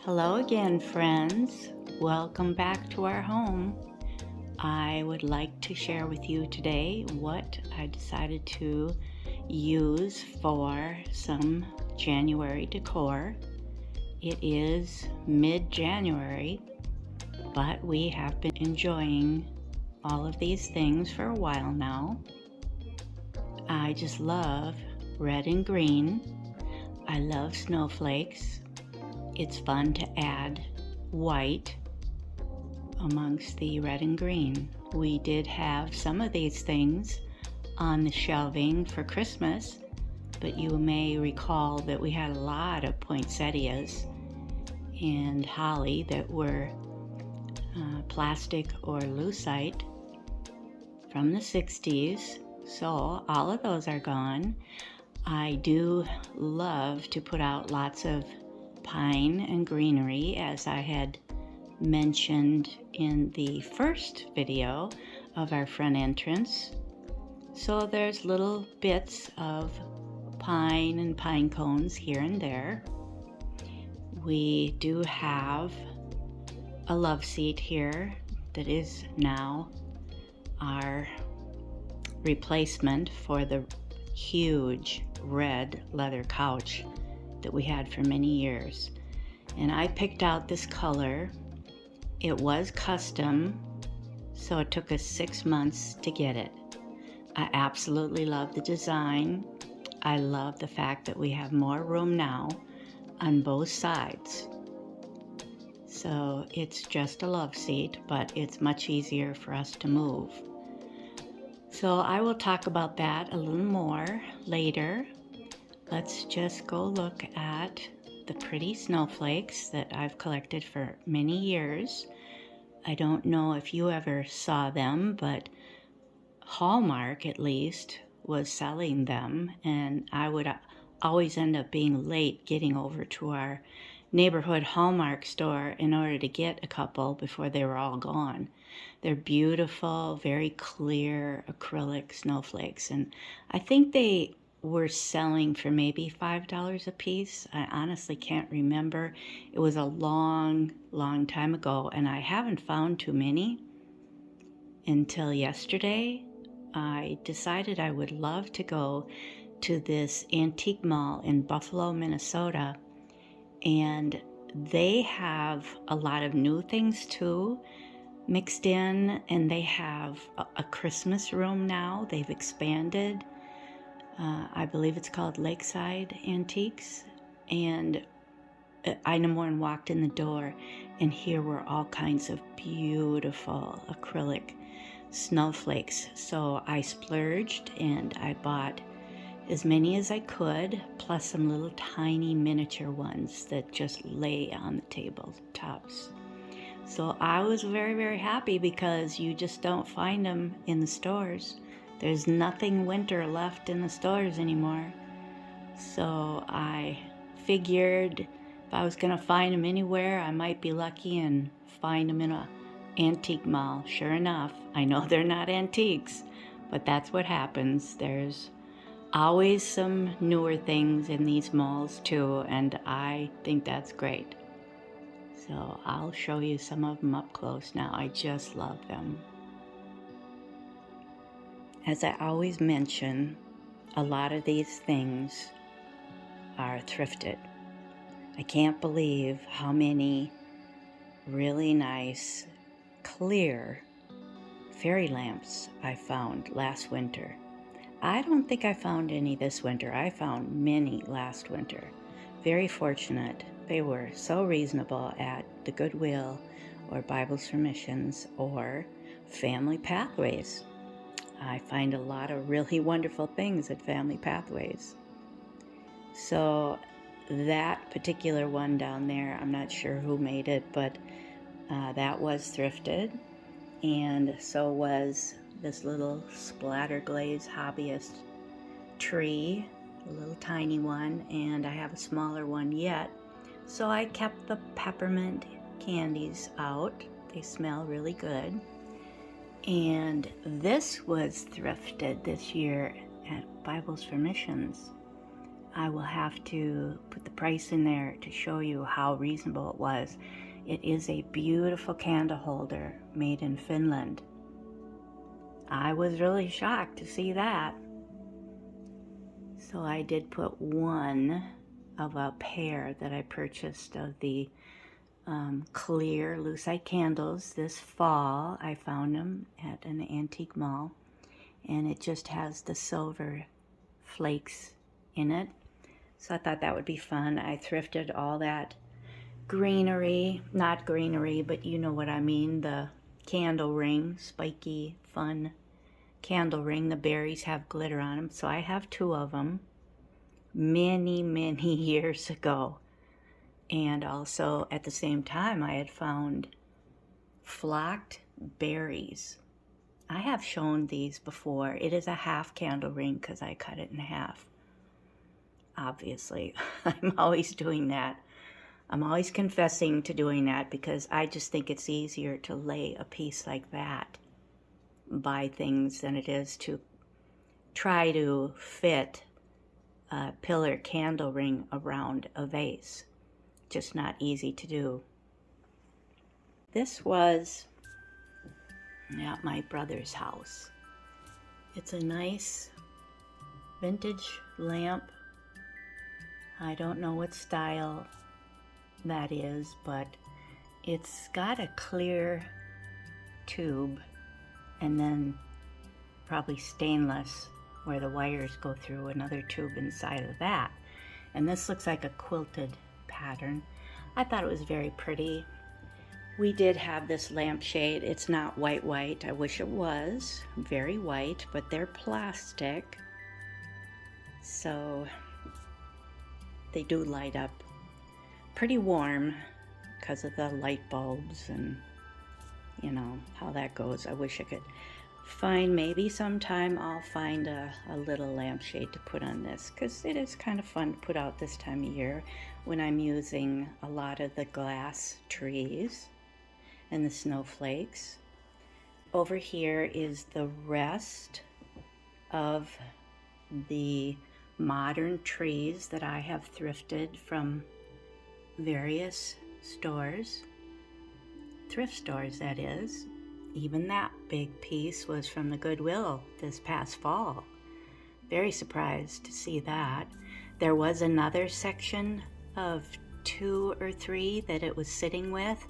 Hello again, friends. Welcome back to our home. I would like to share with you today what I decided to use for some January decor. It is mid-January, but we have been enjoying all of these things for a while now. I just love red and green. I love snowflakes. It's fun to add white amongst the red and green. We did have some of these things on the shelving for Christmas, but you may recall that we had a lot of poinsettias and holly that were plastic or lucite from the 60s. So all of those are gone. I do love to put out lots of pine and greenery, as I had mentioned in the first video of our front entrance. So there's little bits of pine and pine cones here and there. We do have a love seat here that is now our replacement for the huge red leather couch that we had for many years. And I picked out this color. It was custom, so it took us 6 months to get it. I absolutely love the design. I love the fact that we have more room now on both sides. So it's just a love seat, but it's much easier for us to move. So I will talk about that a little more later. Let's just go look at the pretty snowflakes that I've collected for many years. I don't know if you ever saw them, but Hallmark at least was selling them, and I would always end up being late getting over to our neighborhood Hallmark store in order to get a couple before they were all gone. They're beautiful, very clear acrylic snowflakes, and I think they were selling for maybe $5 a piece. I honestly can't remember. It was a long time ago, and I haven't found too many until yesterday. I decided I would love to go to this antique mall in Buffalo, Minnesota, and they have a lot of new things too mixed in, and they have a Christmas room now. They've expanded. I believe it's called Lakeside Antiques, and I number one walked in the door, and here were all kinds of beautiful acrylic snowflakes. So I splurged and I bought as many as I could, plus some little tiny miniature ones that just lay on the tabletops. So I was very happy because you just don't find them in the stores. There's nothing winter left in the stores anymore. So I figured if I was going to find them anywhere, I might be lucky and find them in an antique mall. Sure enough, I know they're not antiques, but that's what happens. There's always some newer things in these malls too, and I think that's great. So I'll show you some of them up close now. I just love them. As I always mention, a lot of these things are thrifted. I can't believe how many really nice, clear fairy lamps I found last winter. I don't think I found any this winter. I found many last winter. Very fortunate. They were so reasonable at the Goodwill or Bibles for Missions or Family Pathways. I find a lot of really wonderful things at Family Pathways. So that particular one down there, I'm not sure who made it, but that was thrifted. And so was this little splatter glaze hobbyist tree, a little tiny one, and I have a smaller one yet. So I kept the peppermint candies out. They smell really good. And this was thrifted this year at Bibles for Missions. I will have to put the price in there to show you how reasonable it was. It is a beautiful candle holder made in Finland. I was really shocked to see that. So I did put one of a pair that I purchased of the clear lucite candles this fall. I found them at an antique mall, and it just has the silver flakes in it. So I thought that would be fun. I thrifted all that greenery, not greenery, but you know what I mean, the candle ring, spiky, fun candle ring. The berries have glitter on them, so I have two of them many years ago. And also at the same time I had found flocked berries. I have shown these before. It is a half candle ring because I cut it in half. Obviously, I'm always doing that. I'm always confessing to doing that because I just think it's easier to lay a piece like that by things than it is to try to fit a pillar candle ring around a vase. Just not easy to do. This was at my brother's house. It's a nice vintage lamp. I don't know what style that is, but it's got a clear tube and then probably stainless where the wires go through another tube inside of that. And this looks like a quilted pattern. I thought it was very pretty. We did have this lampshade. It's not white. I wish it was very white, but they're plastic, so they do light up pretty warm because of the light bulbs and you know how that goes. I wish I could find, maybe sometime I'll find a little lampshade to put on this because it is kind of fun to put out this time of year when I'm using a lot of the glass trees and the snowflakes. Over here is the rest of the modern trees that I have thrifted from various stores, thrift stores that is. Even that big piece was from the Goodwill this past fall. Very surprised to see that. There was another section of 2 or 3 that it was sitting with,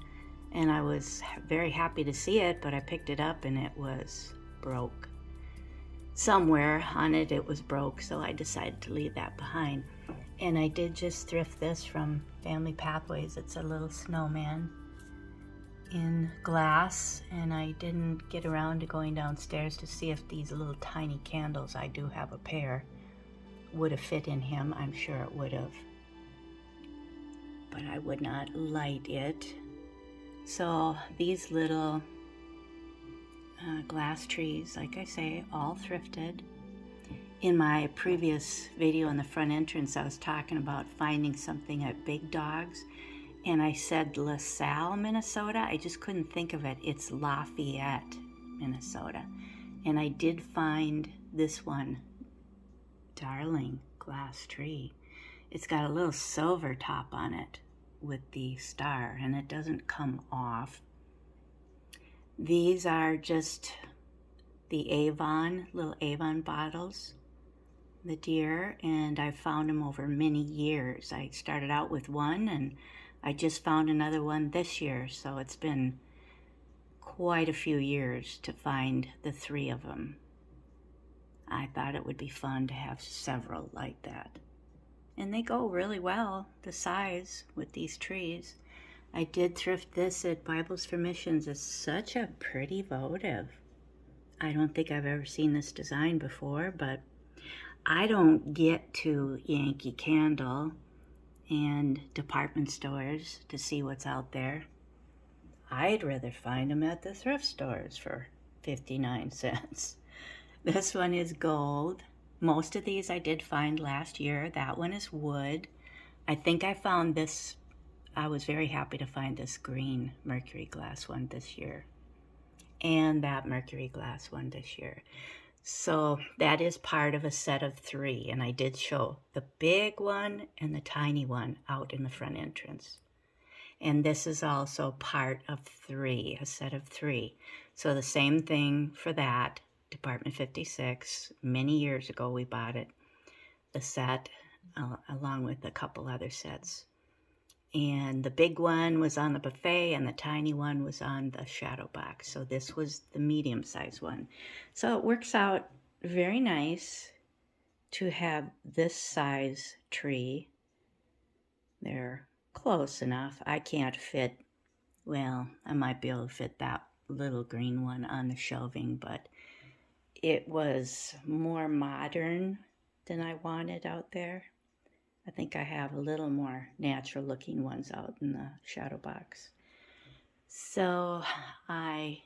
and I was very happy to see it, but I picked it up and it was broke. Somewhere on it, it was broke, so I decided to leave that behind. And I did just thrift this from Family Pathways. It's a little snowman in glass, and I didn't get around to going downstairs to see if these little tiny candles, I do have a pair, would have fit in him. I'm sure it would have, but I would not light it. So these little glass trees, like I say, all thrifted. In my previous video in the front entrance, I was talking about finding something at Big Dogs, and I said LaSalle, Minnesota. I just couldn't think of it. It's Lafayette, Minnesota. And I did find this one, darling glass tree. It's got a little silver top on it with the star, and it doesn't come off. These are just the Avon, little Avon bottles, the deer, and I found them over many years. I started out with one, and I just found another one this year, so it's been quite a few years to find the 3 of them. I thought it would be fun to have several like that. And they go really well, the size, with these trees. I did thrift this at Bibles for Missions. It's such a pretty votive. I don't think I've ever seen this design before, but I don't get to Yankee Candle and department stores to see what's out there. I'd rather find them at the thrift stores for 59 cents. This one is gold. Most of these I did find last year. That one is wood. I think I found this. I was very happy to find this green mercury glass one this year, and that mercury glass one this year. So that is part of a set of 3, and I did show the big one and the tiny one out in the front entrance. And this is also part of 3, a set of 3. So the same thing for that, Department 56. Many years ago we bought it, the set, along with a couple other sets. And the big one was on the buffet and the tiny one was on the shadow box. So this was the medium-sized one. So it works out very nice to have this size tree. They're close enough. I can't fit, well, I might be able to fit that little green one on the shelving, but it was more modern than I wanted out there. I think I have a little more natural looking ones out in the shadow box. So I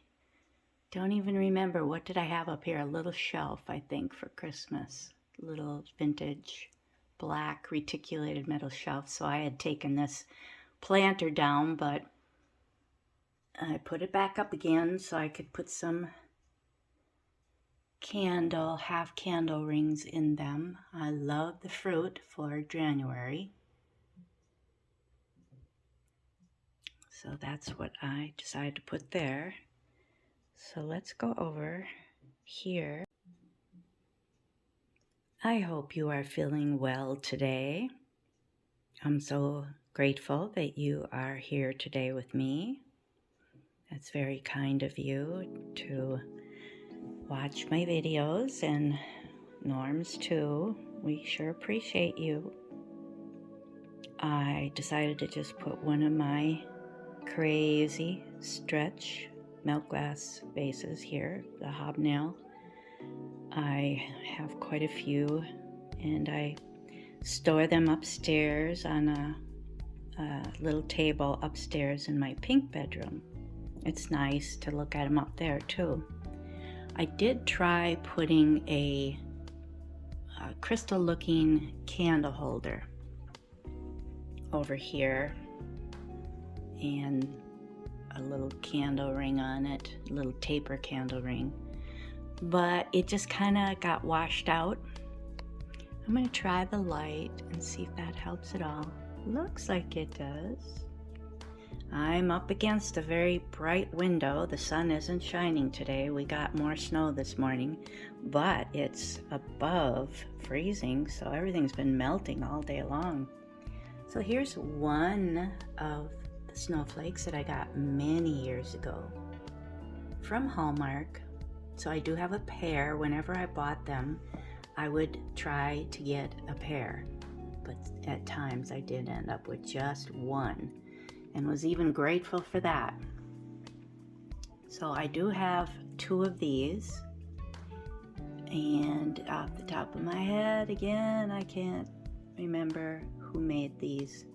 don't even remember, what did I have up here? A little shelf, I think, for Christmas. Little vintage black reticulated metal shelf. So I had taken this planter down, but I put it back up again so I could put some half candle rings in them. I love the fruit for January. So that's what I decided to put there. So let's go over here. I hope you are feeling well today. I'm so grateful that you are here today with me. That's very kind of you to watch my videos, and Norm's too. We sure appreciate you. I decided to just put one of my crazy stretch milk glass vases here, the hobnail. I have quite a few, and I store them upstairs on a little table upstairs in my pink bedroom. It's nice to look at them up there too. I did try putting a crystal looking candle holder over here and a little candle ring on it, a little taper candle ring, but it just kind of got washed out. I'm going to try the light and see if that helps at all. Looks like it does. I'm up against a very bright window. The sun isn't shining today. We got more snow this morning, but it's above freezing, so everything's been melting all day long. So here's one of the snowflakes that I got many years ago from Hallmark. So I do have a pair. Whenever I bought them, I would try to get a pair, but at times I did end up with just one, and was even grateful for that. So I do have 2 of these, and off the top of my head, again, I can't remember who made these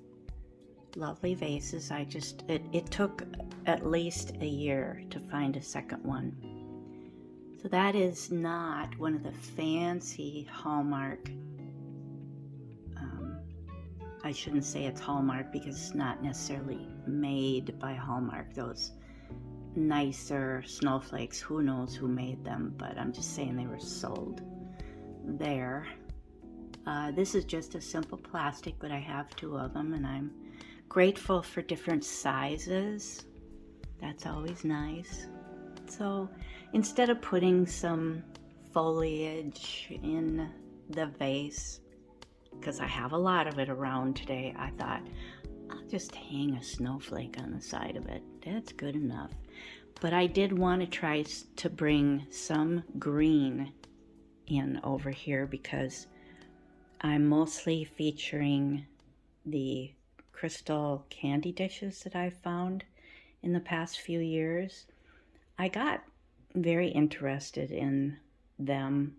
lovely vases. It took at least a year to find a second one. So that is not one of the fancy Hallmark. I shouldn't say it's Hallmark because it's not necessarily made by Hallmark. Those nicer snowflakes, who knows who made them, but I'm just saying they were sold there. This is just a simple plastic, but I have 2 of them, and I'm grateful for different sizes. That's always nice. So instead of putting some foliage in the vase, because I have a lot of it around today, I thought I'll just hang a snowflake on the side of it. That's good enough. But I did want to try to bring some green in over here because I'm mostly featuring the crystal candy dishes that I've found in the past few years. I got very interested in them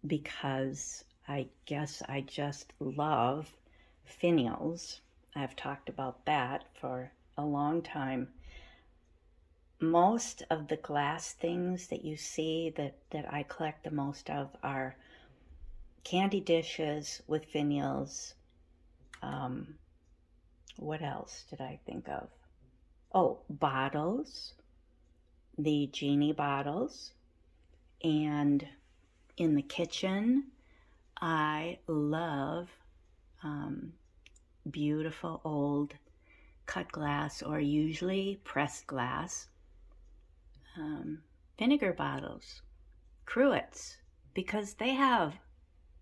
because I guess I just love finials. I've talked about that for a long time. Most of the glass things that you see that I collect the most of are candy dishes with finials. What else did I think of? Oh, bottles, the genie bottles, and In the kitchen, I love beautiful old cut glass, or usually pressed glass, vinegar bottles, cruets, because they have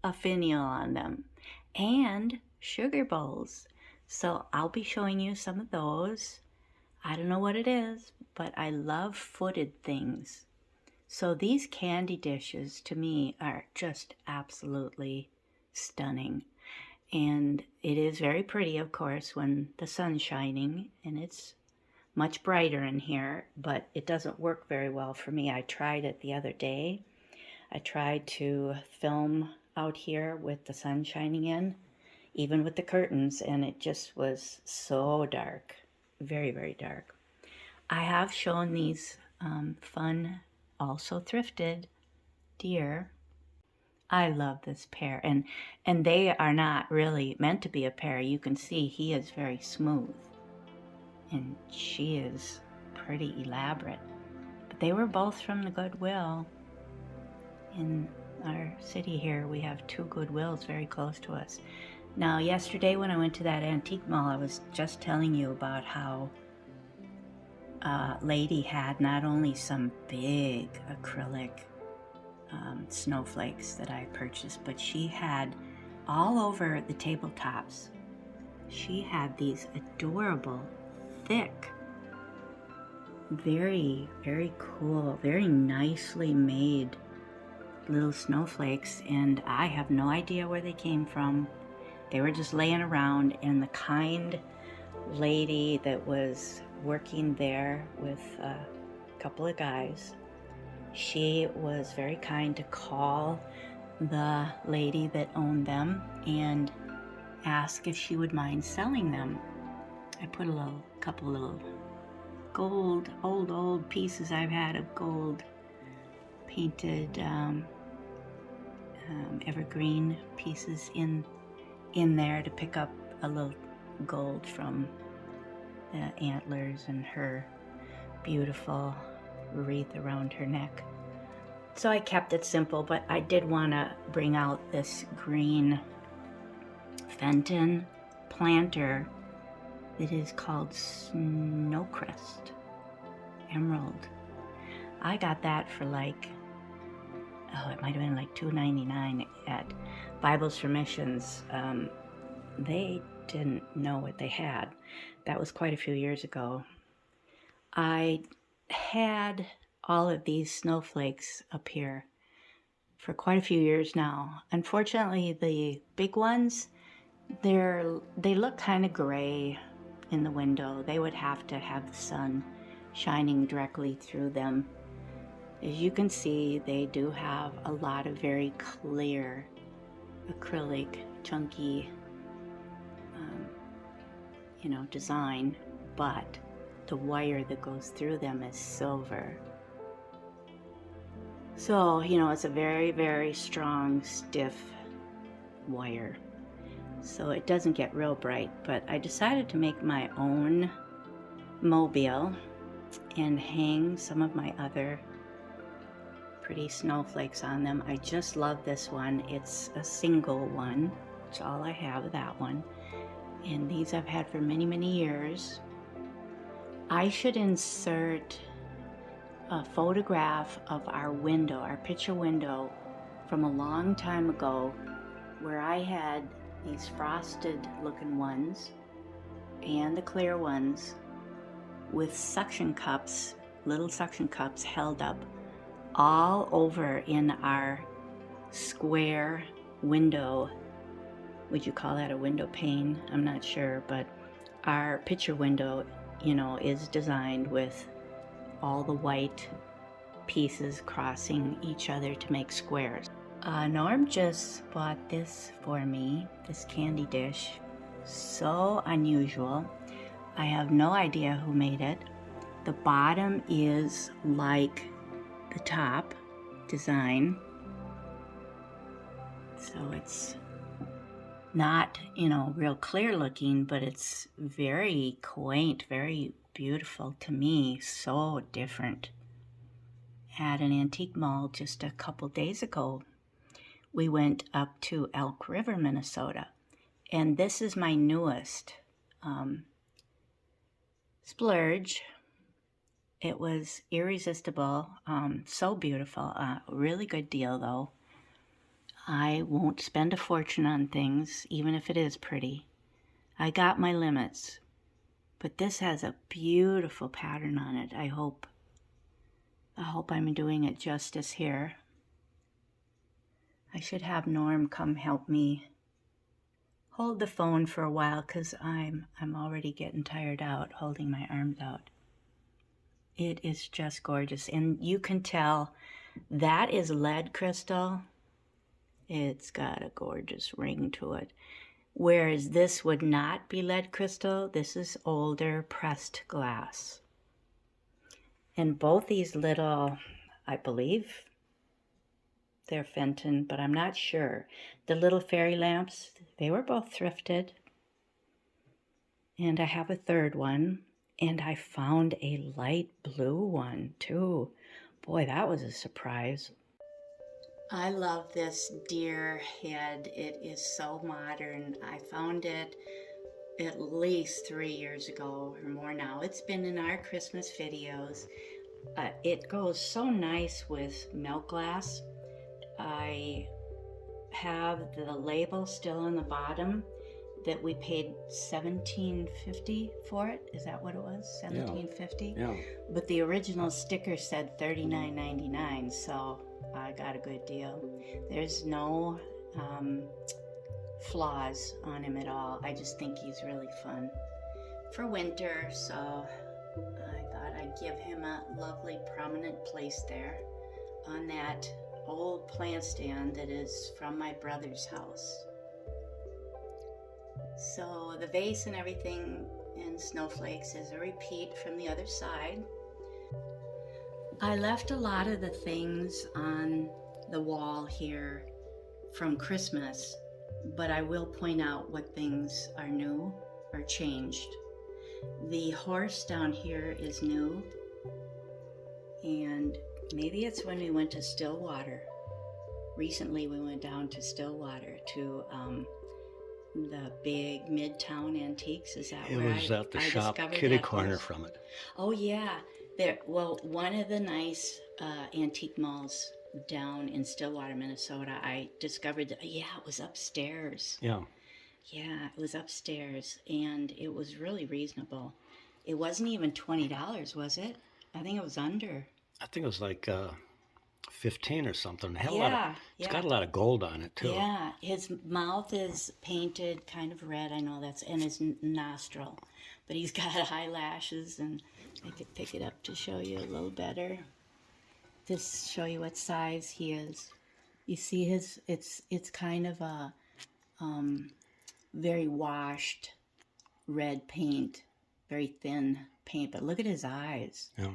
a finial on them, and sugar bowls. So I'll be showing you some of those. I don't know what it is, but I love footed things. So these candy dishes to me are just absolutely stunning. And it is very pretty, of course, when the sun's shining, and it's much brighter in here, but it doesn't work very well for me. I tried it the other day. I tried to film out here with the sun shining in, even with the curtains, and it just was so dark, very, very dark. I have shown these fun, also thrifted deer. I love this pair, and they are not really meant to be a pair. You can see he is very smooth, and she is pretty elaborate. But they were both from the Goodwill. In our city here, we have 2 Goodwills very close to us. Now, yesterday when I went to that antique mall, I was just telling you about how a lady had not only some big acrylic snowflakes that I purchased, but she had all over the tabletops, she had these adorable, thick, very, very cool, very nicely made little snowflakes, and I have no idea where they came from. They were just laying around, and the kind lady that was working there with a couple of guys, she was very kind to call the lady that owned them and ask if she would mind selling them. I put a couple little gold, old pieces I've had of gold painted evergreen pieces in there to pick up a little gold from the antlers and her beautiful wreath around her neck. So I kept it simple, but I did want to bring out this green Fenton planter that is called Snowcrest Emerald. I got that for like, it might have been like $2.99 at Bibles for Missions. They didn't know what they had. That was quite a few years ago. I had all of these snowflakes up here for quite a few years now. Unfortunately, the big ones, they look kind of gray in the window. They would have to have the sun shining directly through them. As you can see, they do have a lot of very clear acrylic, chunky, design, but the wire that goes through them is silver. So, it's a very, very strong, stiff wire. So it doesn't get real bright, but I decided to make my own mobile and hang some of my other pretty snowflakes on them. I just love this one. It's a single one. That's all I have of that one. And these I've had for many, many years. I should insert a photograph of our window, our picture window from a long time ago, where I had these frosted looking ones and the clear ones with suction cups, little suction cups held up all over in our square window. Would you call that a window pane? I'm not sure, but our picture window, is designed with all the white pieces crossing each other to make squares. Norm just bought this for me, this candy dish. So unusual. I have no idea who made it. The bottom is like the top design. So it's not, real clear looking, but it's very quaint, very beautiful to me. So different. At an antique mall just a couple days ago. we went up to Elk River, Minnesota. And this is my newest splurge. It was irresistible, so beautiful. Really good deal, though. I won't spend a fortune on things, even if it is pretty. I got my limits, but this has a beautiful pattern on it. I hope I'm doing it justice here. I should have Norm come help me hold the phone for a while, because I'm already getting tired out holding my arms out. It is just gorgeous, and you can tell that is lead crystal. It's got a gorgeous ring to it. Whereas this would not be lead crystal, this is older pressed glass. And both these little, I believe they're Fenton, but I'm not sure. The little fairy lamps, they were both thrifted. And I have a third one, and I found a light blue one too. Boy, that was a surprise. I love this deer head. It is so modern. I found it at least 3 years ago or more now. It's been in our Christmas videos. It goes so nice with milk glass. I have the label still on the bottom that we paid $17.50 for it. Is that what it was? $17.50? Yeah. But the original sticker said $39.99, so I got a good deal. There's no flaws on him at all. I just think he's really fun for winter, so I thought I'd give him a lovely prominent place there on that old plant stand that is from my brother's house. So the vase and everything in Snowflakes is a repeat from the other side. I left a lot of the things on the wall here from Christmas, but I will point out what things are new or changed. The horse down here is new, and maybe it's when we went to Stillwater. Recently we went down to Stillwater to the big Midtown Antiques. Is that where It was at the shop kitty corner from it. Oh yeah, one of the nice antique malls down in Stillwater, Minnesota. I discovered that it was upstairs. Yeah, it was upstairs, and it was really reasonable. It wasn't even $20, was it? I think it was under. I think it was like 15 or something. It's got a lot of gold on it too. Yeah, his mouth is painted kind of red. I know and his nostril, but he's got eyelashes, and I could pick it up to show you a little better. Just show you what size he is. You see it's kind of a very washed red paint, very thin paint, but look at his eyes. Yeah.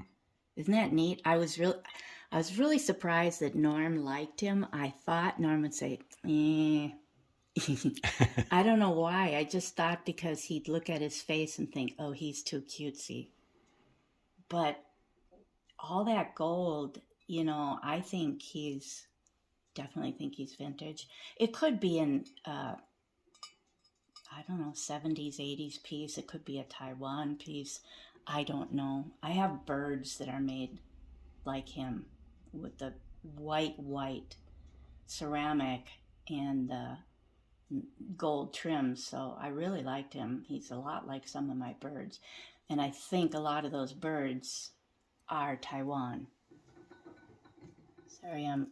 Isn't that neat? I was really surprised that Norm liked him. I thought Norm would say, I don't know why. I just thought because he'd look at his face and think, oh, he's too cutesy. But all that gold, I think definitely think he's vintage. It could be an, 70s, 80s piece. It could be a Taiwan piece. I don't know. I have birds that are made like him with the white ceramic and the gold trim. So I really liked him. He's a lot like some of my birds. And I think a lot of those birds are Taiwan. Sorry, I'm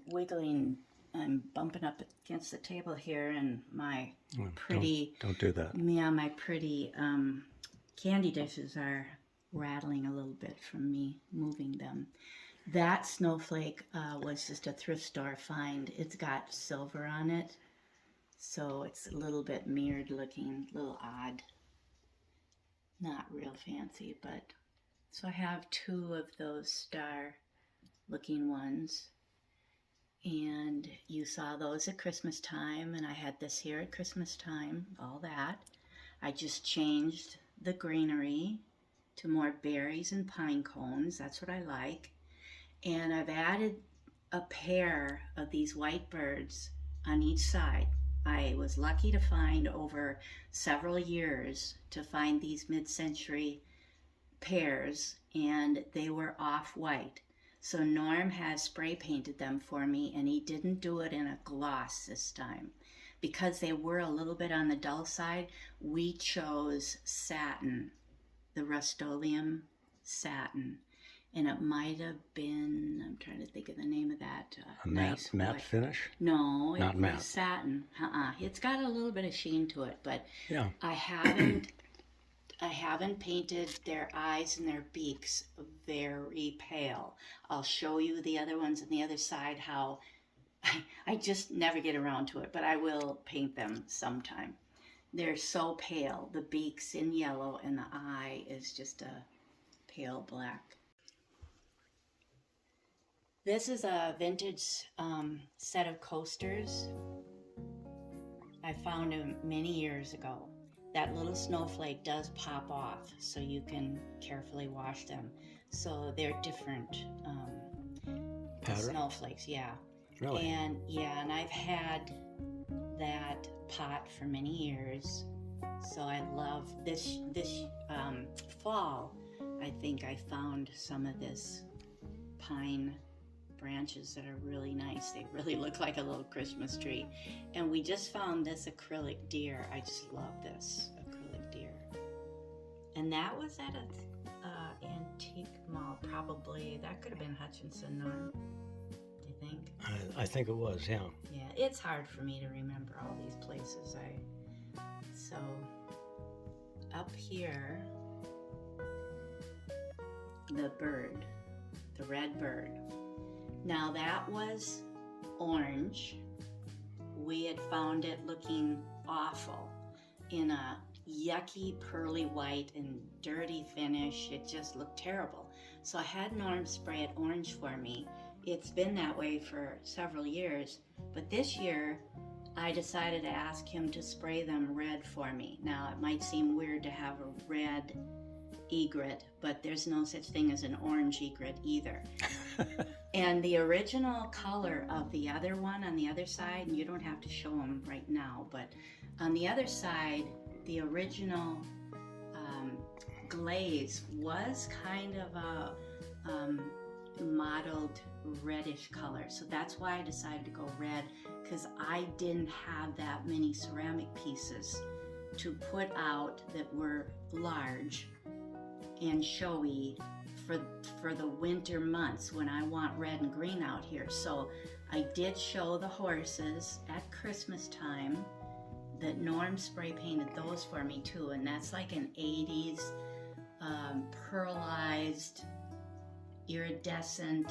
bumping up against the table here, and my pretty... Don't do that. Yeah, my pretty candy dishes are rattling a little bit from me moving them. That snowflake was just a thrift store find. It's got silver on it, so it's a little bit mirrored looking, a little odd. Not real fancy, but... So I have 2 of those star looking ones. And you saw those at Christmas time, and I had this here at Christmas time, all that. I just changed the greenery to more berries and pine cones. That's what I like. And I've added a pair of these white birds on each side. I was lucky to find over several years to find these mid-century pears, and they were off-white. So Norm has spray painted them for me, and he didn't do it in a gloss this time. Because they were a little bit on the dull side, we chose satin, the Rust-Oleum satin. And it might have been, I'm trying to think of the name of that. A nice matte finish? No, not it matte. was satin. It's got a little bit of sheen to it, but yeah. I haven't painted their eyes and their beaks very pale. I'll show you the other ones on the other side how I just never get around to it, but I will paint them sometime. They're so pale. The beak's in yellow and the eye is just a pale black. This is a vintage set of coasters. I found them many years ago. That little snowflake does pop off, so you can carefully wash them. So they're different snowflakes, yeah. Really? And I've had that pot for many years. So I love this fall. I think I found some of this pine branches that are really nice. They really look like a little Christmas tree. And we just found this acrylic deer. I just love this acrylic deer. And that was at an antique mall, probably. That could have been Hutchinson, Norm. Do you think? I think it was, yeah. Yeah, it's hard for me to remember all these places. So up here, the bird, the red bird. Now that was orange. We had found it looking awful in a yucky pearly white and dirty finish. It just looked terrible. So I had Norm spray it orange for me. It's been that way for several years, but this year I decided to ask him to spray them red for me. Now it might seem weird to have a red egret, but there's no such thing as an orange egret either. And the original color of the other one on the other side, and you don't have to show them right now, but on the other side, the original glaze was kind of a mottled reddish color. So that's why I decided to go red, because I didn't have that many ceramic pieces to put out that were large and showy for the winter months when I want red and green out here. So I did show the horses at Christmas time that Norm spray painted those for me too, and that's like an 80s pearlized iridescent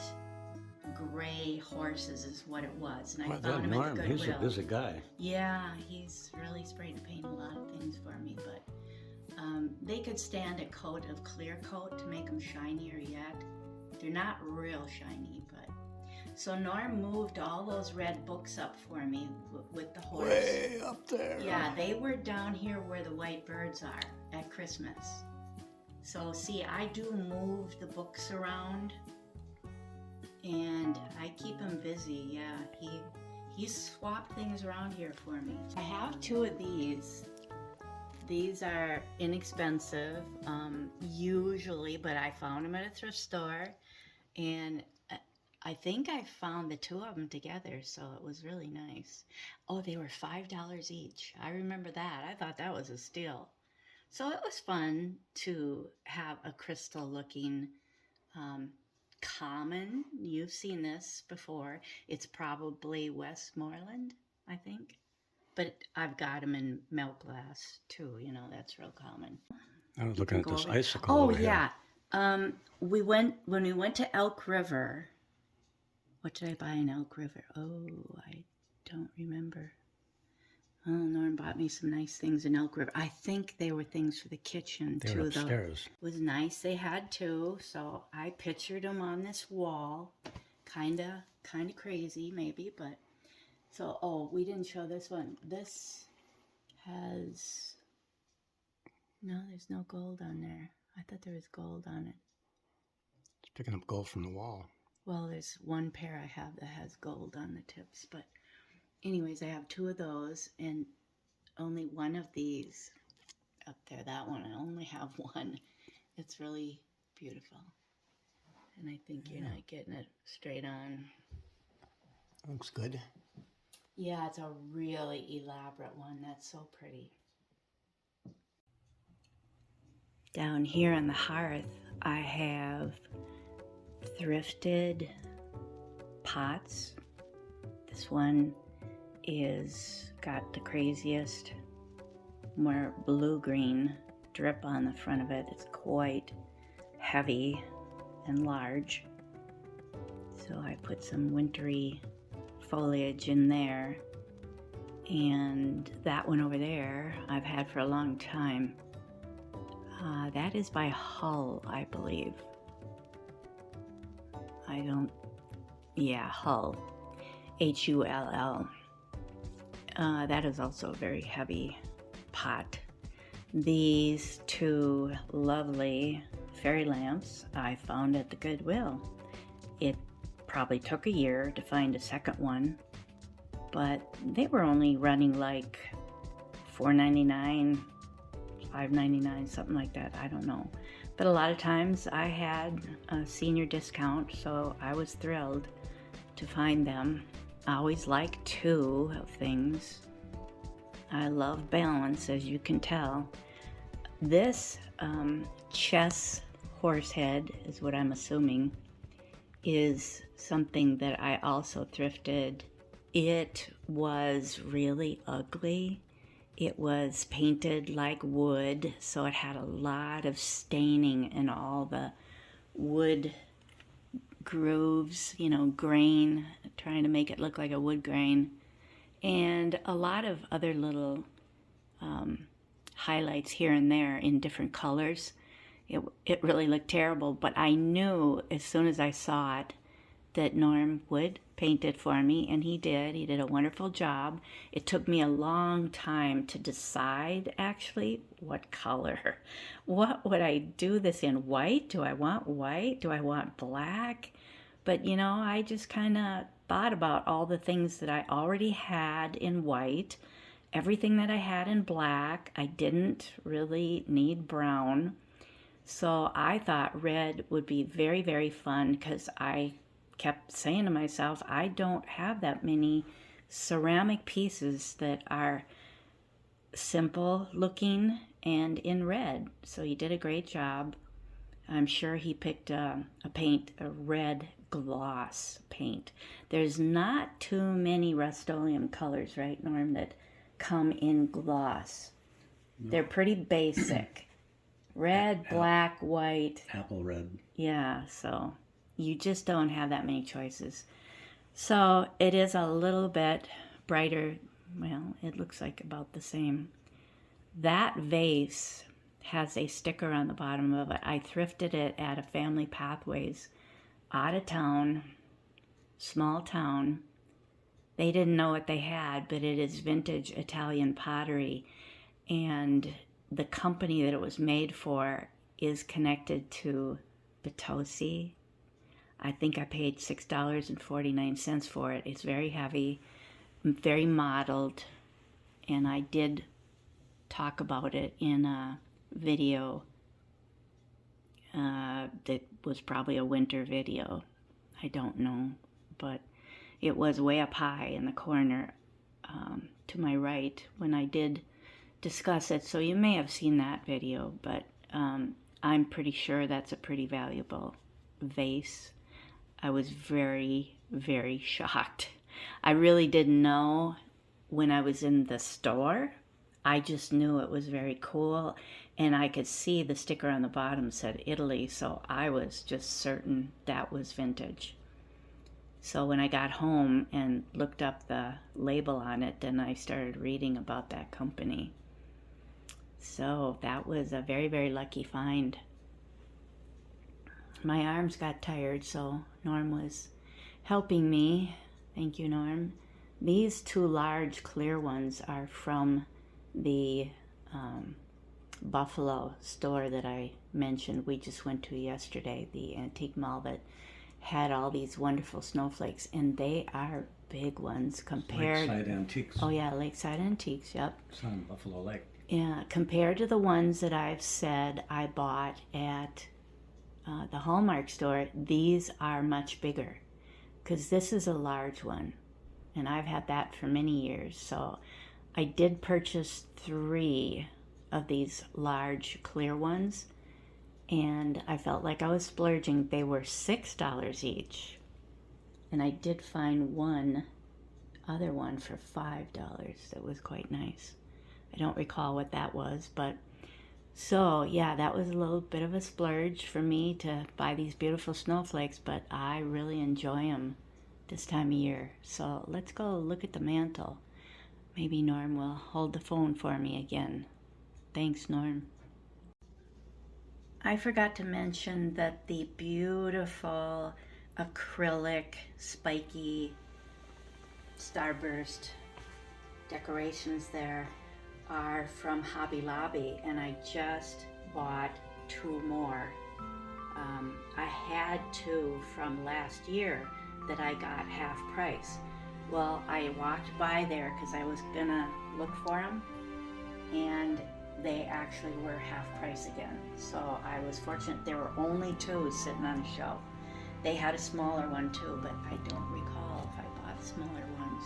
gray horses is what it was. And I found him at the Goodwill. He's a busy guy. Yeah, he's really sprayed and painted a lot of things for me, but they could stand a coat of clear coat to make them shinier yet. They're not real shiny, but... So Norm moved all those red books up for me with the horse. Way up there. Yeah, they were down here where the white birds are at Christmas. So see, I do move the books around and I keep him busy. Yeah, he swapped things around here for me. I have two of these. These are inexpensive, usually, but I found them at a thrift store, and I think I found the two of them together, so it was really nice. Oh, they were $5 each. I remember that. I thought that was a steal. So it was fun to have a crystal-looking common. You've seen this before. It's probably Westmoreland, I think. But I've got them in milk glass too. You know, that's real common. I was looking at this icicle. Oh, over yeah. Here. When we went to Elk River. What did I buy in Elk River? Oh, I don't remember. Oh, Norm bought me some nice things in Elk River. I think they were things for the kitchen too. They were upstairs. It was nice. They had two, so I pictured them on this wall. Kinda crazy, maybe, but. So, oh, we didn't show this one. This has, no, there's no gold on there. I thought there was gold on it. It's picking up gold from the wall. Well, there's one pair I have that has gold on the tips, but anyways, I have 2 of those and only one of these up there. That one, I only have one. It's really beautiful. And I think you're not getting it straight on. Looks good. Yeah, it's a really elaborate one. That's so pretty. Down here on the hearth, I have thrifted pots. This one is got the craziest, more blue-green drip on the front of it. It's quite heavy and large. So I put some wintry foliage in there. And that one over there I've had for a long time. That is by Hull, I believe. Hull. Hull. That is also a very heavy pot. These 2 lovely fairy lamps I found at the Goodwill. It probably took a year to find a second one, but they were only running like $4.99, $5.99, something like that. I don't know. But a lot of times I had a senior discount, so I was thrilled to find them. I always like 2 of things. I love balance, as you can tell. This chess horse head is what I'm assuming is something that I also thrifted. It was really ugly. It was painted like wood, so it had a lot of staining in all the wood grooves, grain, trying to make it look like a wood grain, and a lot of other little highlights here and there in different colors. It really looked terrible, but I knew as soon as I saw it that Norm would paint it for me, and he did. He did a wonderful job. It took me a long time to decide, actually, what color. What would I do this in? White? Do I want white? Do I want black? But, I just kind of thought about all the things that I already had in white, everything that I had in black. I didn't really need brown. So I thought red would be very, very fun because I kept saying to myself, I don't have that many ceramic pieces that are simple looking and in red. So he did a great job. I'm sure he picked a red gloss paint. There's not too many Rust-Oleum colors, right, Norm, that come in gloss. No. They're pretty basic. Red, black, white. Apple red. Yeah, so you just don't have that many choices. So it is a little bit brighter. Well, it looks like about the same. That vase has a sticker on the bottom of it. I thrifted it at a Family Pathways, out of town, small town. They didn't know what they had, but it is vintage Italian pottery. And the company that it was made for is connected to Pt.2. I think I paid $6.49 for it. It's very heavy, very modeled, and I did talk about it in a video that was probably a winter video. I don't know, but it was way up high in the corner to my right when I did discuss it, so you may have seen that video, but I'm pretty sure that's a pretty valuable vase. I was very, very shocked. I really didn't know when I was in the store. I just knew it was very cool, and I could see the sticker on the bottom said Italy, so I was just certain that was vintage. So when I got home and looked up the label on it, then I started reading about that company. So that was a very, very lucky find. My arms got tired, so Norm was helping me. Thank you, Norm. These 2 large clear ones are from the Buffalo store that I mentioned we just went to yesterday, the antique mall that had all these wonderful snowflakes, and they are big ones compared. Lakeside Antiques. Oh yeah, Lakeside Antiques. Yep. It's on Buffalo Lake. Yeah, compared to the ones that I've said I bought at the Hallmark store, these are much bigger, because this is a large one, and I've had that for many years. So I did purchase 3 of these large clear ones, and I felt like I was splurging. They were $6 each, and I did find one other one for $5 that was quite nice. I don't recall what that was, but so yeah, that was a little bit of a splurge for me to buy these beautiful snowflakes, but I really enjoy them this time of year. So let's go look at the mantle. Maybe Norm will hold the phone for me again. Thanks, Norm. I forgot to mention that the beautiful acrylic spiky starburst decorations there are from Hobby Lobby, and I just bought 2 more. I had 2 from last year that I got half price. Well, I walked by there because I was gonna look for them, and they actually were half price again. So I was fortunate. There were only 2 sitting on the shelf. They had a smaller one too, but I don't recall if I bought smaller ones.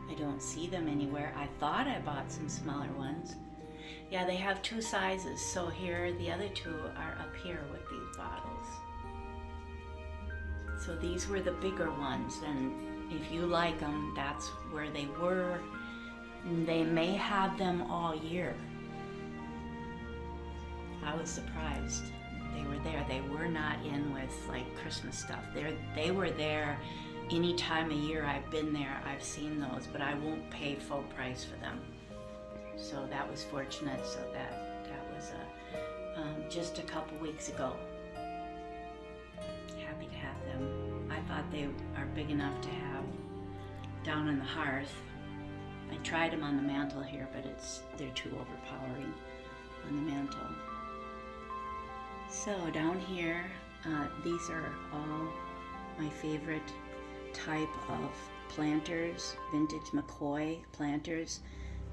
I don't see them anywhere. I thought I bought some smaller ones. Yeah, they have 2 sizes. So here, the other 2 are up here with these bottles. So these were the bigger ones, and if you like them, that's where they were. They may have them all year. I was surprised they were there. They were not in with like Christmas stuff. They were there any time of year I've been there. I've seen those, but I won't pay full price for them. So that was fortunate. So that was just a couple weeks ago. Happy to have them. I thought they are big enough to have down on the hearth. I tried them on the mantle here, but they're too overpowering on the mantle. So down here, these are all my favorite type of planters, vintage McCoy planters,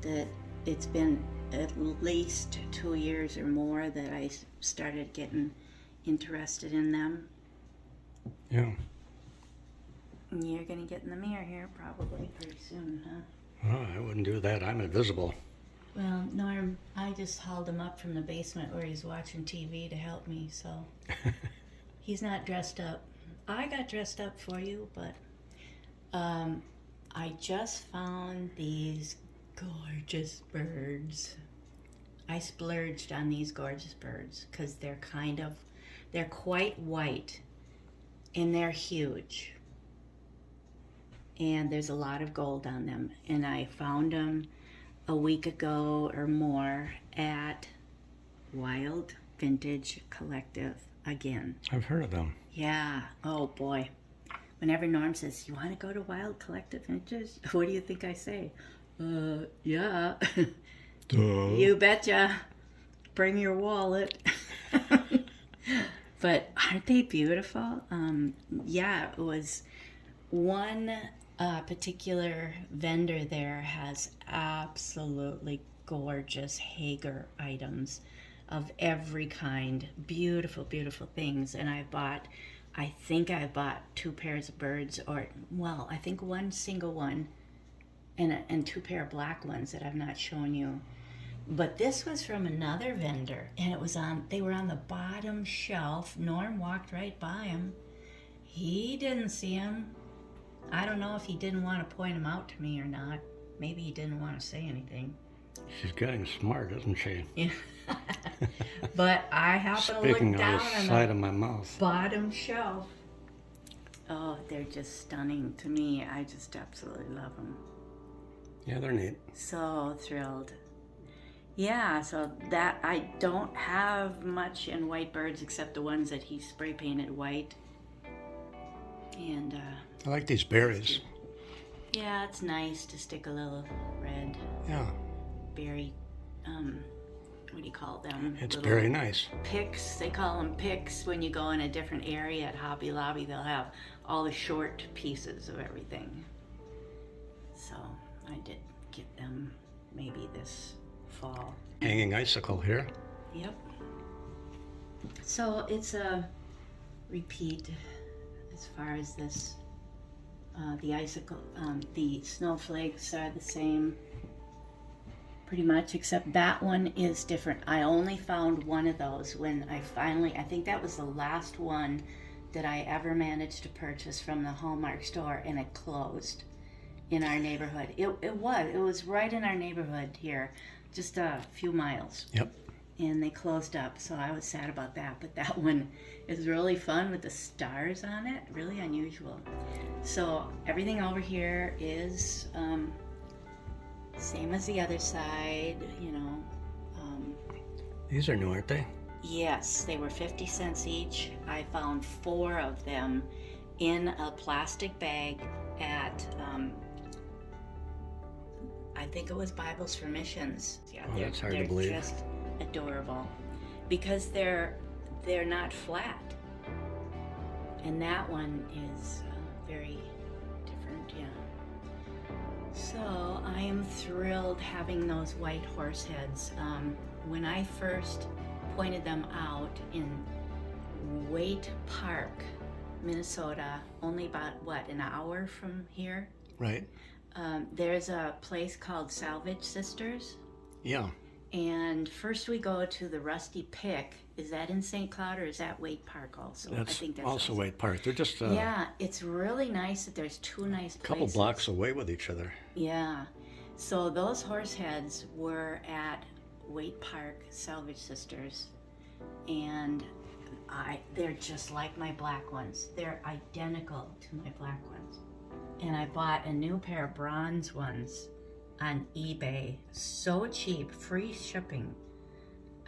that it's been at least 2 years or more that I started getting interested in them. Yeah. You're gonna get in the mirror here probably pretty soon, huh? Oh, I wouldn't do that. I'm invisible. Well, Norm, I just hauled him up from the basement where he's watching TV to help me, so he's not dressed up. I got dressed up for you, but I just found these gorgeous birds. I splurged on these gorgeous birds because they're quite white, and they're huge. And there's a lot of gold on them. And I found them a week ago or more at Wild Vintage Collective again. I've heard of them. Yeah. Oh boy. Whenever Norm says, "You want to go to Wild Collective Vintage?" What do you think I say? Yeah. Duh. You betcha. Bring your wallet. But aren't they beautiful? Yeah, it was one particular vendor there has absolutely gorgeous Hager items of every kind. Beautiful, beautiful things. And I think I bought 2 pairs of birds, or, well, I think one single one and 2 pair of black ones that I've not shown you. But this was from another vendor, and they were on the bottom shelf. Norm walked right by them. He didn't see them. I don't know if he didn't want to point them out to me or not. Maybe he didn't want to say anything. She's getting smart, isn't she? Yeah. But I happened to look down on the side of my mouth. Bottom shelf. Oh, they're just stunning to me. I just absolutely love them. Yeah, they're neat. So thrilled. Yeah, so that I don't have much in white birds except the ones that he spray painted white. And I like these berries. yeah, it's nice to stick a little red Yeah. berry what do you call them? It's little very nice. picks. They call them picks. When you go in a different area at Hobby Lobby, they'll have all the short pieces of everything. So I did get them maybe this fall. Hanging icicle here. Yep. So it's a repeat as far as this. The icicle, the snowflakes are the same pretty much, except that one is different. I only found one of those when I think that was the last one that I ever managed to purchase from the Hallmark store, and it closed in our neighborhood. It was right in our neighborhood here, just a few miles. Yep. And they closed up, so I was sad about that. But that one is really fun with the stars on it, really unusual. So everything over here is same as the other side, you know. These are new, aren't they? Yes, they were 50 cents each. I found 4 of them in a plastic bag at, I think it was Bibles for Missions. Yeah, that's hard to believe. They're just adorable because they're not flat, and that one is very different. Yeah. So I am thrilled having those white horse heads. When I first pointed them out in Waite Park, Minnesota, only about an hour from here. Right. There's a place called Salvage Sisters. Yeah. And first we go to the Rusty Pick. Is that in St. Cloud or is that Waite Park also? I think that's also Waite Park. They're just yeah, it's really nice that there's 2 nice places. Couple blocks away with each other. Yeah. So those horse heads were at Waite Park Salvage Sisters, and they're just like my black ones. They're identical to my black ones. And I bought a new pair of bronze ones on eBay, so cheap, free shipping.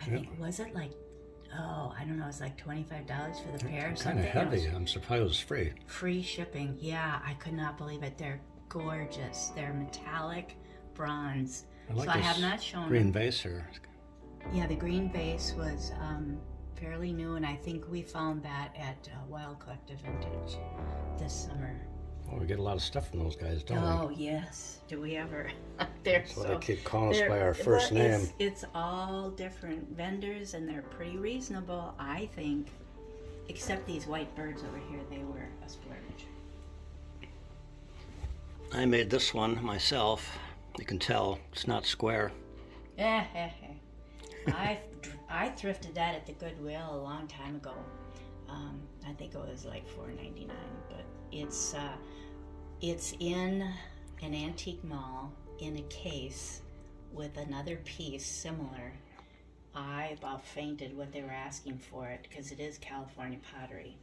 I think, was it like, I don't know, it was like $25 for the pair. Kind of heavy. I'm surprised it was free. Free shipping, yeah, I could not believe it. They're gorgeous. They're metallic bronze. I have not shown green them. vase here. Yeah, the green vase was fairly new, and I think we found that at Wild Collective Vintage this summer. Oh, we get a lot of stuff from those guys, don't we? Oh, yes. Do we ever? That's why they keep calling us by our first name. It's all different vendors, and they're pretty reasonable, I think. Except these white birds over here, they were a splurge. I made this one myself. You can tell it's not square. I thrifted that at the Goodwill a long time ago. I think it was like $4.99, but it's in an antique mall in a case with another piece similar. I about fainted what they were asking for it because it is California pottery.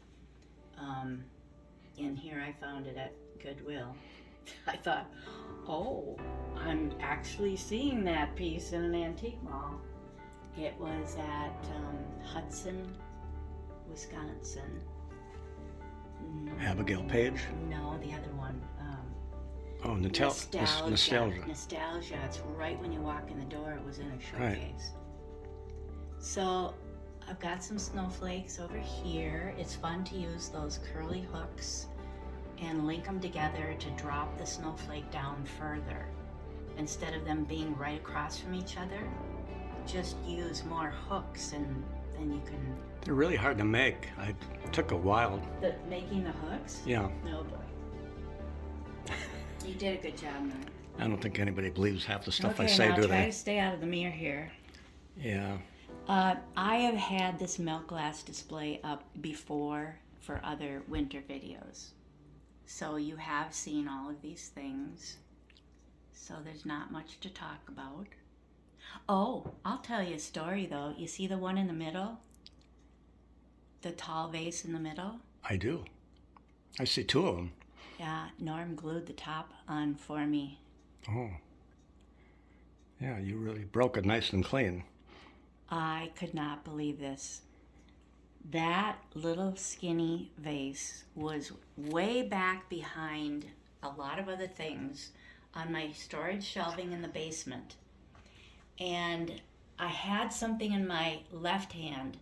And here I found it at Goodwill. I thought, oh, I'm actually seeing that piece in an antique mall. It was at Hudson, Wisconsin. Abigail Page? No, the other one. Nostalgia. Nostalgia. It's right when you walk in the door. It was in a showcase. Right. So I've got some snowflakes over here. It's fun to use those curly hooks and link them together to drop the snowflake down further. Instead of them being right across from each other, just use more hooks and then you can... They're really hard to make. I took a while. Making the hooks? Yeah. No, boy. You did a good job, man. I don't think anybody believes half the stuff I Okay, say, now do they? try to stay out of the mirror here. Yeah. I have had this milk glass display up before for other winter videos. So you have seen all of these things. So there's not much to talk about. Oh, I'll tell you a story though. You see the one in the middle? The tall vase in the middle? I do. I see 2 of them. Yeah, Norm glued the top on for me. Oh. Yeah, you really broke it nice and clean. I could not believe this. That little skinny vase was way back behind a lot of other things on my storage shelving in the basement. And I had something in my left hand.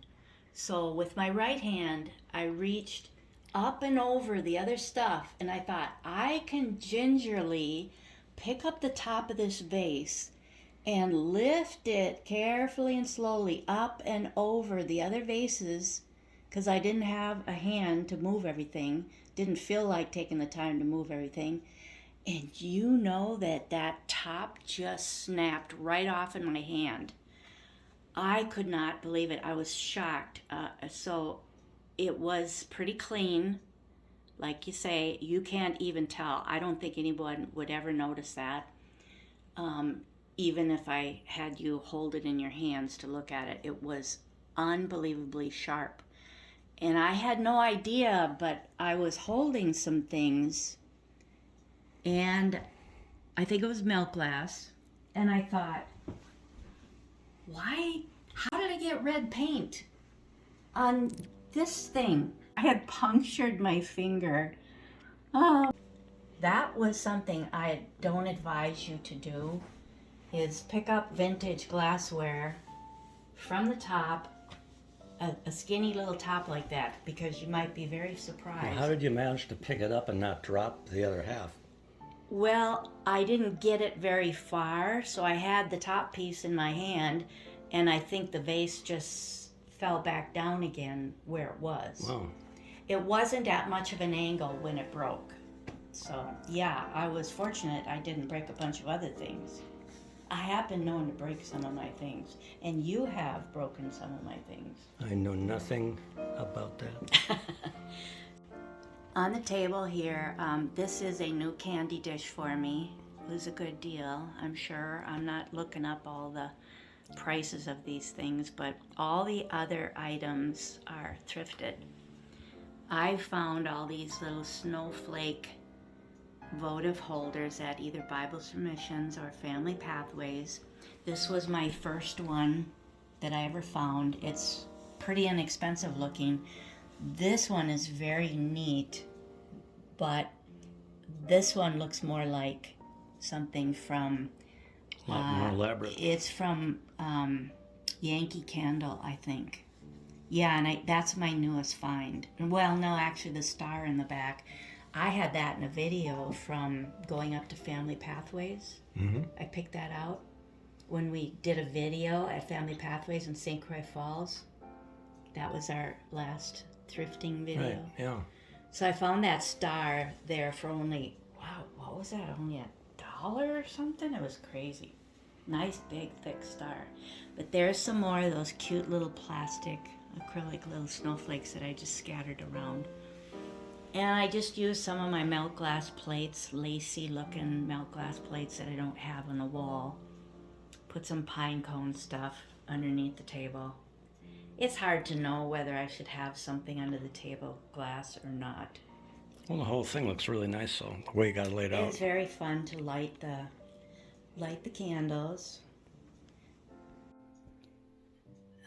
So with my right hand, I reached up and over the other stuff, and I thought, I can gingerly pick up the top of this vase and lift it carefully and slowly up and over the other vases, because I didn't have a hand to move everything, didn't feel like taking the time to move everything. And you know that top just snapped right off in my hand. I could not believe it. I was shocked. So it was pretty clean. Like you say, you can't even tell. I don't think anyone would ever notice that. Even if I had you hold it in your hands to look at it, it was unbelievably sharp. And I had no idea, but I was holding some things, and I think it was milk glass, and I thought, how did I get red paint on this thing? I had punctured my finger. Oh, that was something I don't advise you to do, is pick up vintage glassware from the top, a skinny little top like that, because you might be very surprised. Well, how did you manage to pick it up and not drop the other half? Well, I didn't get it very far, so I had the top piece in my hand, and I think the vase just fell back down again where it was. Wow. It wasn't at much of an angle when it broke. So, yeah, I was fortunate I didn't break a bunch of other things. I have been known to break some of my things, and you have broken some of my things. I know nothing about that. On the table here, this is a new candy dish for me. It was a good deal, I'm sure. I'm not looking up all the prices of these things, but all the other items are thrifted. I found all these little snowflake votive holders at either Bibles for Missions or Family Pathways. This was my first one that I ever found. It's pretty inexpensive looking. This one is very neat, but this one looks more like something from... A lot more elaborate. It's from Yankee Candle, I think. Yeah, and that's my newest find. Well, no, actually the star in the back. I had that in a video from going up to Family Pathways. Mm-hmm. I picked that out when we did a video at Family Pathways in St. Croix Falls. That was our last thrifting video. Right, yeah. So I found that star there for only, wow, what was that? Only $1 or something? It was crazy. Nice, big, thick star. But there's some more of those cute little plastic, acrylic little snowflakes that I just scattered around. And I just used some of my melt glass plates, lacy looking melt glass plates that I don't have on the wall. Put some pine cone stuff underneath the table. It's hard to know whether I should have something under the table glass or not. Well, the whole thing looks really nice, though, the way you got it laid out. It's very fun to light the candles.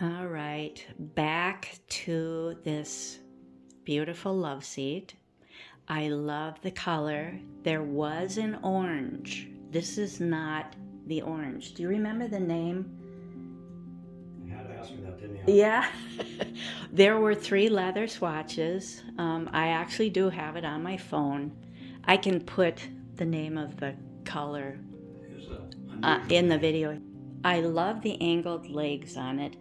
All right, back to this beautiful love seat. I love the color. There was an orange. This is not the orange. Do you remember the name? You had to ask me that, didn't you? Yeah. There were 3 leather swatches. I actually do have it on my phone. I can put the name of the color in the video. I love the angled legs on it.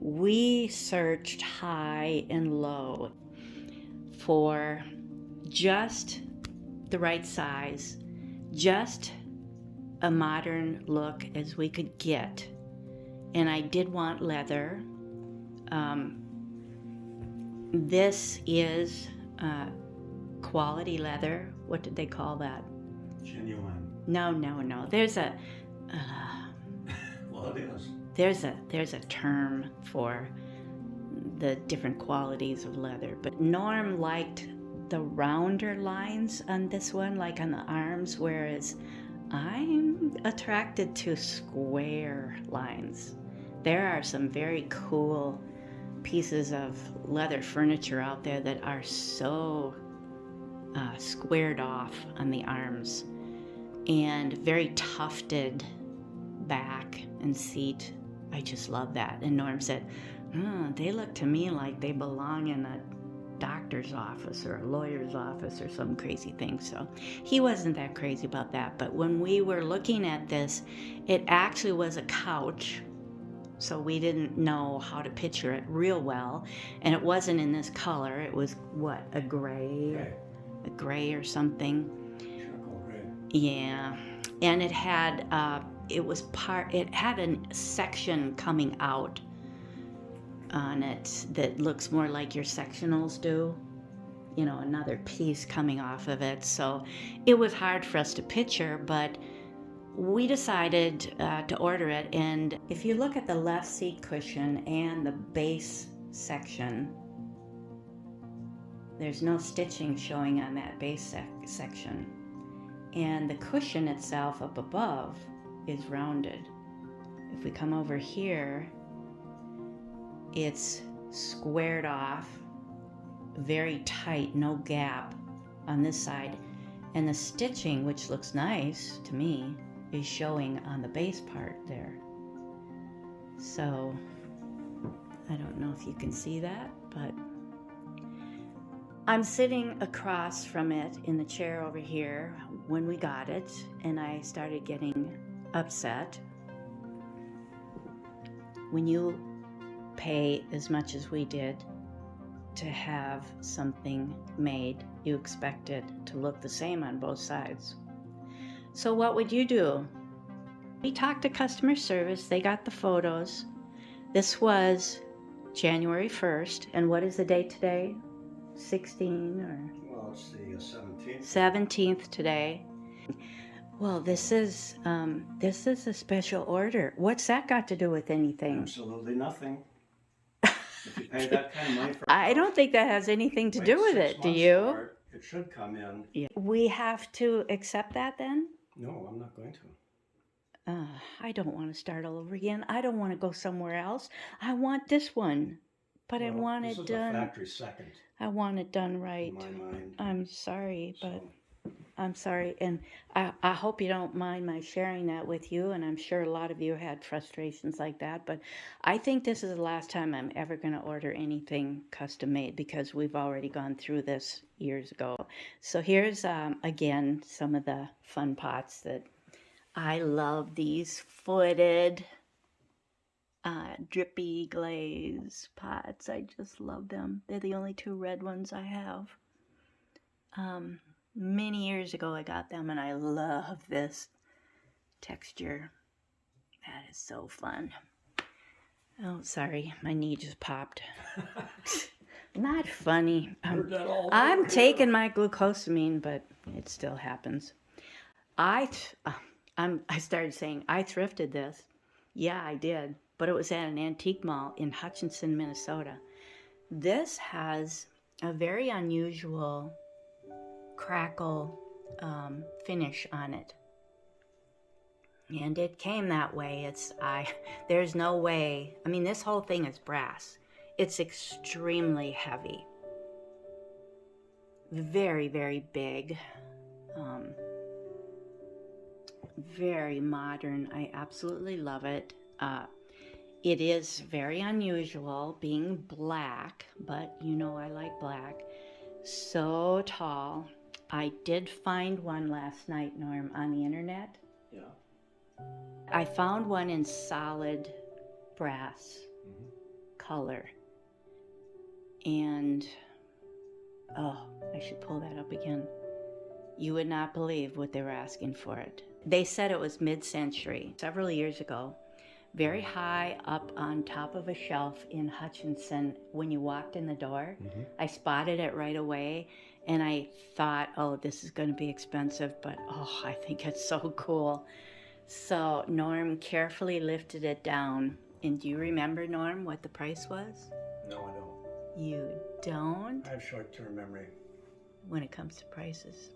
We searched high and low for just the right size, just a modern look as we could get. And I did want leather. This is quality leather. What did they call that? Genuine. No. There's a... Well, it is. There's a term for the different qualities of leather. But Norm liked the rounder lines on this one, like on the arms, whereas I'm attracted to square lines. There are some very cool pieces of leather furniture out there that are so squared off on the arms and very tufted back and seat. I just love that. And Norm said, they look to me like they belong in a doctor's office or a lawyer's office or some crazy thing. So he wasn't that crazy about that. But when we were looking at this, it actually was a couch. So we didn't know how to picture it real well. And it wasn't in this color. It was what, a gray? A gray or something. Charcoal gray. Yeah. And it had it had a section coming out on it that looks more like your sectionals do, another piece coming off of it. So it was hard for us to picture, but we decided to order it. And if you look at the left seat cushion and the base section, there's no stitching showing on that base section. And the cushion itself up above is rounded. If we come over here, it's squared off, very tight, no gap on this side. And the stitching, which looks nice to me, is showing on the base part there. So I don't know if you can see that, but I'm sitting across from it in the chair over here when we got it, and I started getting upset. When you pay as much as we did to have something made, you expect it to look the same on both sides. So what would you do? We talked to customer service. They got the photos. This was January 1st. And what is the date today? 16 or? Well, it's the 17th. 17th today. Well, this is a special order. What's that got to do with anything? Absolutely nothing. If you pay that kind of money for I don't think that has anything to do with it. Do you? It should come in. Yeah. We have to accept that then? No, I'm not going to. I don't want to start all over again. I don't want to go somewhere else. I want this one, but I want it done. This is a factory second. I want it done right. In my mind. I'm sorry, but I'm sorry, and I hope you don't mind my sharing that with you. And I'm sure a lot of you had frustrations like that. But I think this is the last time I'm ever going to order anything custom made because we've already gone through this years ago. So here's again some of the fun pots that. I love these footed, drippy glaze pots. I just love them. They're the only two red ones I have. Many years ago I got them, and I love this texture. That is so fun. Oh, sorry, my knee just popped. Not funny. I'm taking my glucosamine, but it still happens. I started saying, I thrifted this. Yeah, I did. But it was at an antique mall in Hutchinson, Minnesota. This has a very unusual crackle finish on it. And it came that way. There's no way. I mean, this whole thing is brass. It's extremely heavy. Very, very big. Very modern. I absolutely love it. It is very unusual being black, but I like black. So tall. I did find one last night, Norm, on the internet. Yeah. I found one in solid brass color. And, I should pull that up again. You would not believe what they were asking for it. They said it was mid-century, several years ago, very high up on top of a shelf in Hutchinson. When you walked in the door, I spotted it right away, and I thought, this is going to be expensive, but I think it's so cool. So Norm carefully lifted it down. And do you remember, Norm, what the price was? No, I don't. You don't? I have short-term memory. When it comes to prices.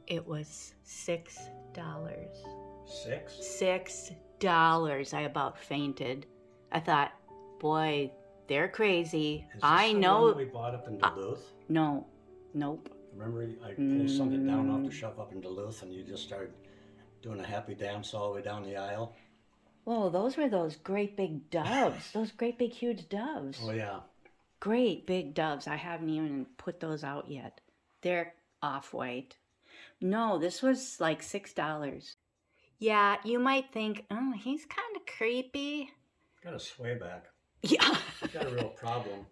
It was $6. $6. I about fainted. I thought, boy, they're crazy. Is this I the know. One we bought up in Duluth? No. Nope. Remember, I pulled something down off the shelf up in Duluth, and you just started doing a happy dance all the way down the aisle? Oh, those were those great big doves. Those great big huge doves. Oh, yeah. Great big doves. I haven't even put those out yet. They're off-white. No, this was like $6. Yeah, you might think, oh, he's kind of creepy. Got a sway back. Yeah. He's got a real problem.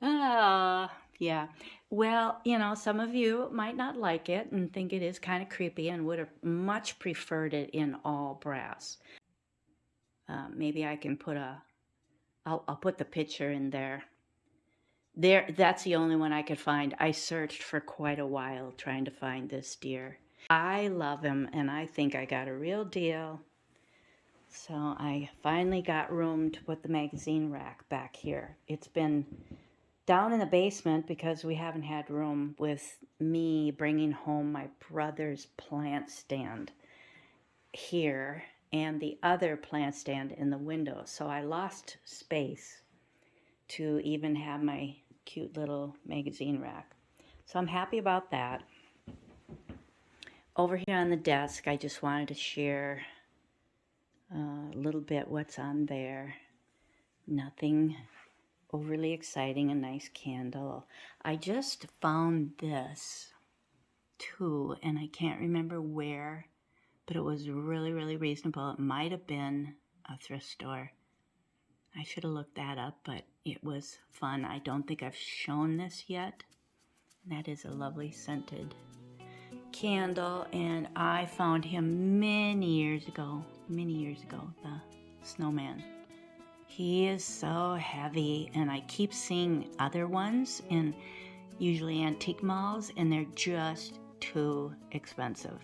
Yeah. Well, some of you might not like it and think it is kind of creepy and would have much preferred it in all brass. Maybe I can I'll put the picture in there. That's the only one I could find. I searched for quite a while trying to find this deer. I love him, and I think I got a real deal. So I finally got room to put the magazine rack back here. It's been down in the basement because we haven't had room with me bringing home my brother's plant stand here and the other plant stand in the window. So I lost space to even have my cute little magazine rack. So I'm happy about that. Over here on the desk, I just wanted to share a little bit what's on there. Nothing overly exciting, a nice candle. I just found this too, and I can't remember where, but it was really, really reasonable. It might have been a thrift store. I should have looked that up, but it was fun. I don't think I've shown this yet. That is a lovely scented candle, and I found him many years ago, the snowman. He is so heavy, and I keep seeing other ones in usually antique malls, and they're just too expensive.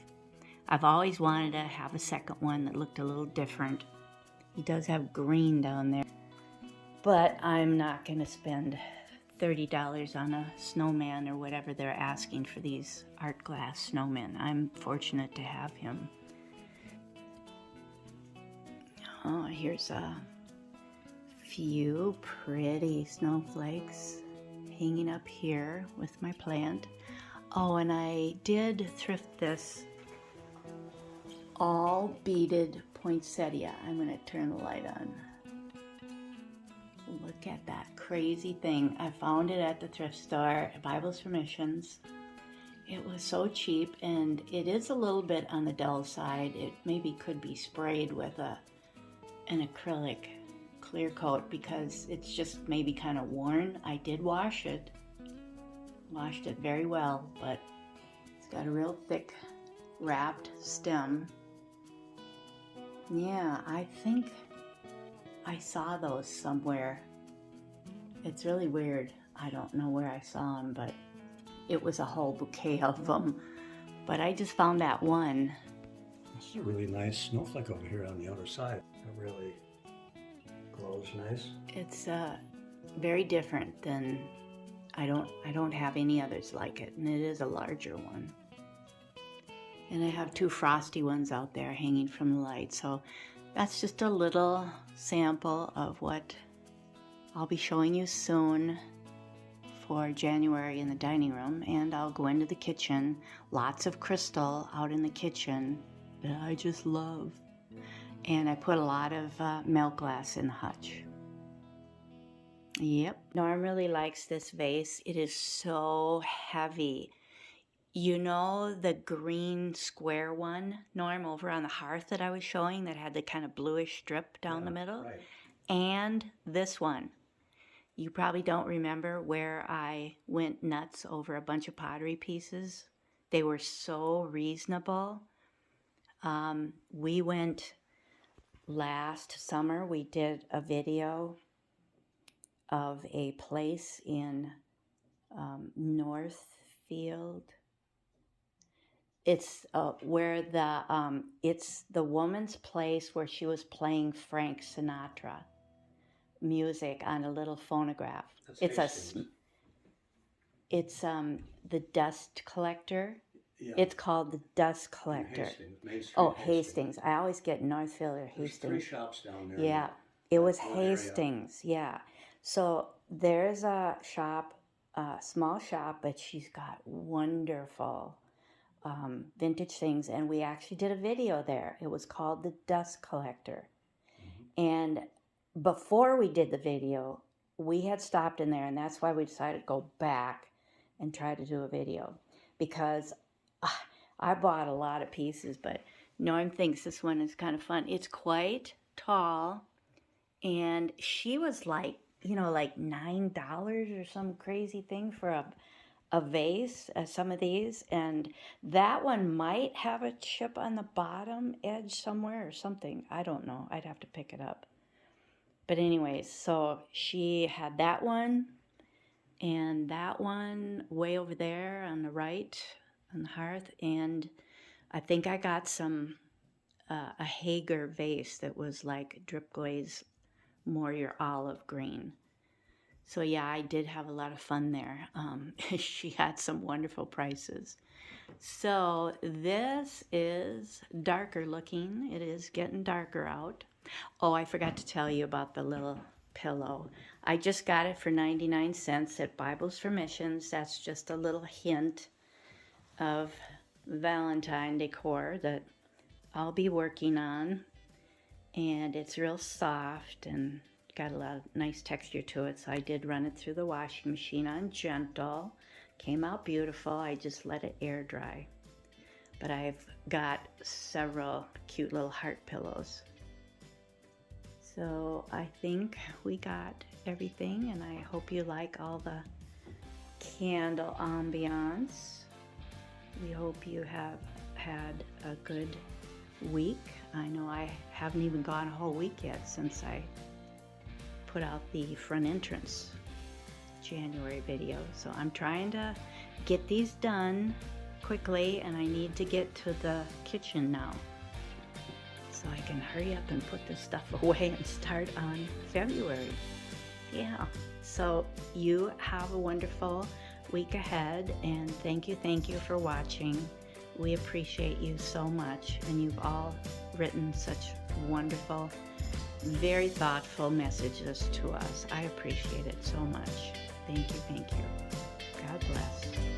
I've always wanted to have a second one that looked a little different. He does have green down there, but I'm not going to spend $30 on a snowman or whatever they're asking for these art glass snowmen. I'm fortunate to have him. Oh, here's a few pretty snowflakes hanging up here with my plant. Oh, and I did thrift this all beaded poinsettia. I'm going to turn the light on. Look at that crazy thing. I found it at the thrift store, Bible's Permissions. It was so cheap, and it is a little bit on the dull side. It maybe could be sprayed with an acrylic clear coat because it's just maybe kind of worn. I did washed it very well, but it's got a real thick wrapped stem. Yeah, I think I saw those somewhere. It's really weird. I don't know where I saw them, but it was a whole bouquet of them. But I just found that one. This is a really nice snowflake over here on the outer side. It really glows nice. It's very different than I don't have any others like it, and it is a larger one. And I have two frosty ones out there hanging from the light. So that's just a little sample of what I'll be showing you soon for January in the dining room. And I'll go into the kitchen. Lots of crystal out in the kitchen that I just love. And I put a lot of milk glass in the hutch. Yep. Norm really likes this vase. It is so heavy. You know the green square one, Norm, over on the Hearth that I was showing that had the kind of bluish strip down the middle? Right. And this one. You probably don't remember where I went nuts over a bunch of pottery pieces. They were so reasonable. We went last summer, we did a video of a place in Northfield. It's where it's the woman's place where she was playing Frank Sinatra music on a little phonograph. It's the dust collector. Yeah. It's called the dust collector. Hastings. I always get Northfield or Hastings. There's 3 shops down there. Yeah, it was Hastings. Area. Yeah. So there's a shop, a small shop, but she's got wonderful vintage things, and we actually did a video there. It was called The Dust Collector. And before we did the video, we had stopped in there, and that's why we decided to go back and try to do a video, because I bought a lot of pieces, but Norm thinks this one is kind of fun. It's quite tall, and she was like, like $9 or some crazy thing for a vase, some of these, and that one might have a chip on the bottom edge somewhere or something. I don't know. I'd have to pick it up. But anyways, so she had that one and that one way over there on the right on the hearth, and I think I got some a Hager vase that was like drip glaze, more your olive green. So yeah, I did have a lot of fun there. She had some wonderful prices. So this is darker looking. It is getting darker out. Oh, I forgot to tell you about the little pillow. I just got it for 99 cents at Bibles for Missions. That's just a little hint of Valentine decor that I'll be working on. And it's real soft and got a lot of nice texture to it. So I did run it through the washing machine on gentle. Came out beautiful. I just let it air dry. But I've got several cute little heart pillows. So I think we got everything, and I hope you like all the candle ambiance. We hope you have had a good week. I know I haven't even gone a whole week yet since I put out the front entrance January video. So I'm trying to get these done quickly, and I need to get to the kitchen now so I can hurry up and put this stuff away and start on February. Yeah, so you have a wonderful week ahead, and thank you for watching. We appreciate you so much, and you've all written such wonderful, very thoughtful messages to us. I appreciate it so much. Thank you. God bless.